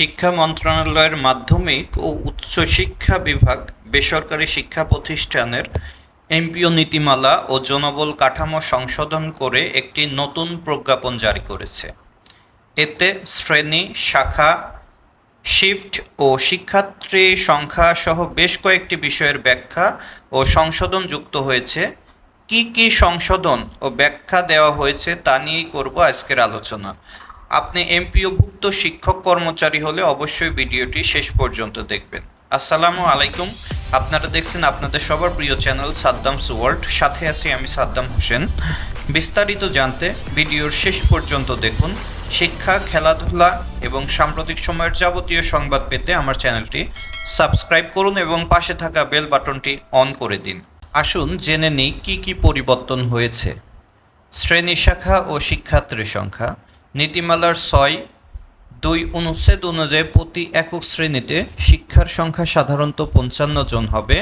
শিক্ষা মন্ত্রণালয়ের মাধ্যমিক ও উচ্চশিক্ষা বিভাগ বেসরকারি শিক্ষা প্রতিষ্ঠানের এমপিও নীতিমালা ও জনবল কাঠামো সংশোধন করে একটি নতুন প্রজ্ঞাপন জারি করেছে। এতে শ্রেণী, শাখা, শিফট ও শিক্ষার্থী সংখ্যা সহ বেশ কয়েকটি বিষয়ের ব্যাখ্যা ও সংশোধন যুক্ত হয়েছে। কি কি সংশোধন ও ব্যাখ্যা দেওয়া হয়েছে তা নিয়েই করব আজকের আলোচনা। আপনি এমপিওভুক্ত শিক্ষক কর্মচারী হলে অবশ্যই ভিডিওটি শেষ পর্যন্ত দেখবেন। আসসালামু আলাইকুম, আপনারা দেখছেন আপনাদের সবার প্রিয় চ্যানেল সাদ্দামস ওয়ার্ল্ড, সাথে আছি আমি সাদ্দাম হোসেন। বিস্তারিত জানতে ভিডিওর শেষ পর্যন্ত দেখুন। শিক্ষা, খেলাধুলা এবং সাম্প্রতিক সময়ের যাবতীয় সংবাদ পেতে আমার চ্যানেলটি সাবস্ক্রাইব করুন এবং পাশে থাকা বেল বাটনটি অন করে দিন। আসুন জেনে নিই কী কী পরিবর্তন হয়েছে। শ্রেণী, শাখা ও শিক্ষার্থীর সংখ্যা। নীতিমালার ৬(২) অনুচ্ছেদ অনুযায়ী প্রতি একক শ্রেণীতে শিক্ষার সংখ্যা সাধারণত ৫৫ জন হবে।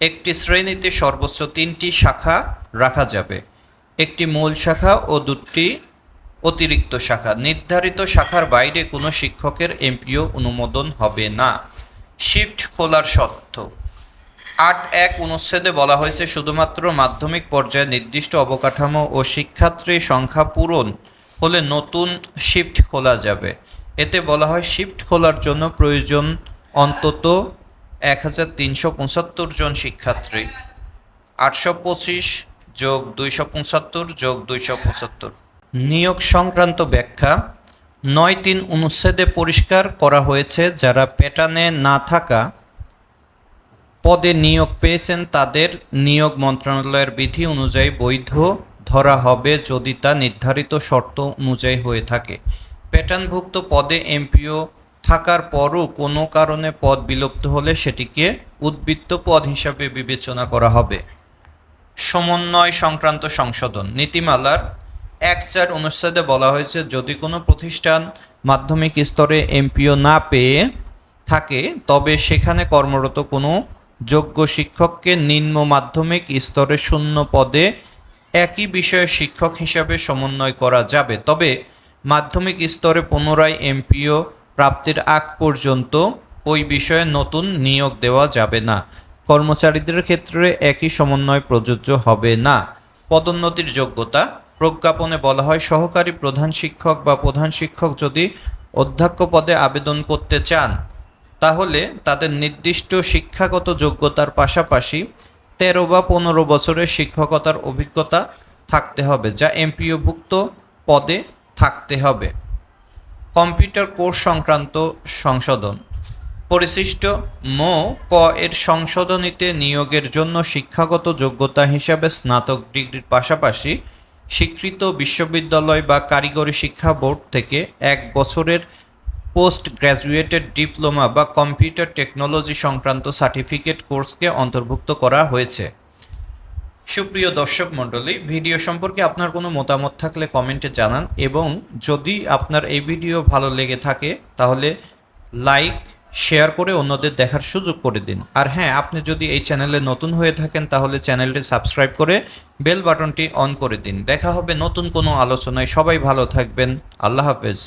একটি শ্রেণীতে সর্বোচ্চ ৩টি শাখা রাখা যাবে, একটি মূল শাখা ও ২টি অতিরিক্ত শাখা। নির্ধারিত শাখার বাইরে কোনো শিক্ষকের এমপিও অনুমোদন হবে না। শিফট খোলার শর্ত। ৮(১) অনুচ্ছেদে বলা হয়েছে, শুধুমাত্র মাধ্যমিক পর্যায়ে নির্দিষ্ট অবকাঠামো ও শিক্ষার্থী সংখ্যা পূরণ হলে নতুন শিফট খোলা যাবে। এতে বলা হয়, শিফট খোলার জন্য প্রয়োজন অন্তত ১৩৭৫ জন শিক্ষার্থী। ৮২৫ যোগ ২৭৫ যোগ ২৭৫। নিয়োগ সংক্রান্ত ব্যাখ্যা। ৯(৩) অনুচ্ছেদে পরিষ্কার করা হয়েছে, যারা প্যাটার্নে না থাকা পদে নিয়োগ পেয়েছেন তাদের নিয়োগ মন্ত্রণালয়ের বিধি অনুযায়ী বৈধ ধরা হবে যদি তা নির্ধারিত শর্ত অনুযায়ী হয়ে থাকে। প্যাটার্নভুক্ত পদে এমপিও থাকার পরও কোনো কারণে পদ বিলুপ্ত হলে সেটিকে উদ্বৃত্ত পদ হিসাবে বিবেচনা করা হবে। সমন্বয় সংক্রান্ত সংশোধন। নীতিমালার ১(৪) অনুচ্ছেদে বলা হয়েছে, যদি কোনো প্রতিষ্ঠান মাধ্যমিক স্তরে এমপিও না পেয়ে থাকে তবে সেখানে কর্মরত কোনো যোগ্য শিক্ষককে নিম্ন মাধ্যমিক স্তরে শূন্য পদে একই বিষয়ে শিক্ষক হিসাবে সমন্বয় করা যাবে। তবে মাধ্যমিক স্তরে পুনরায় এমপিও প্রাপ্তির আগ পর্যন্ত ওই বিষয়ে নতুন নিয়োগ দেওয়া যাবে না। কর্মচারীদের ক্ষেত্রে একই সমন্বয় প্রযোজ্য হবে না। পদোন্নতির যোগ্যতা। প্রজ্ঞাপনে বলা হয়, সহকারী প্রধান শিক্ষক বা প্রধান শিক্ষক যদি অধ্যক্ষ পদে আবেদন করতে চান তাহলে তাদের নির্দিষ্ট শিক্ষাগত যোগ্যতার পাশাপাশি ১৩ বা ১৫ বছরের শিক্ষকতার অভিজ্ঞতা থাকতে হবে, যা এমপিওভুক্ত পদে থাকতে হবে। কম্পিউটার কোর্স সংক্রান্ত সংশোধন। পরিশিষ্ট মো. ক এর সংশোধনীতে নিয়োগের জন্য শিক্ষাগত যোগ্যতা হিসাবে স্নাতক ডিগ্রির পাশাপাশি স্বীকৃত বিশ্ববিদ্যালয় বা কারিগরি শিক্ষা বোর্ড থেকে ১ বছরের পোস্ট গ্র্যাজুয়েটেড ডিপ্লোমা বা কম্পিউটার টেকনোলজি সংক্রান্ত সার্টিফিকেট কোর্সকে অন্তর্ভুক্ত করা হয়েছে। সুপ্রিয় দর্শক মণ্ডলী, ভিডিও সম্পর্কে আপনার কোনো মতামত থাকলে কমেন্টে জানান এবং যদি আপনার এই ভিডিও ভালো লেগে থাকে তাহলে লাইক, শেয়ার করে অন্যদের দেখার সুযোগ করে দিন। আর হ্যাঁ, আপনি যদি এই চ্যানেলে নতুন হয়ে থাকেন তাহলে চ্যানেলটি সাবস্ক্রাইব করে বেল বাটনটি অন করে দিন। দেখা হবে নতুন কোনো আলোচনায়। সবাই ভালো থাকবেন। আল্লাহ হাফেজ।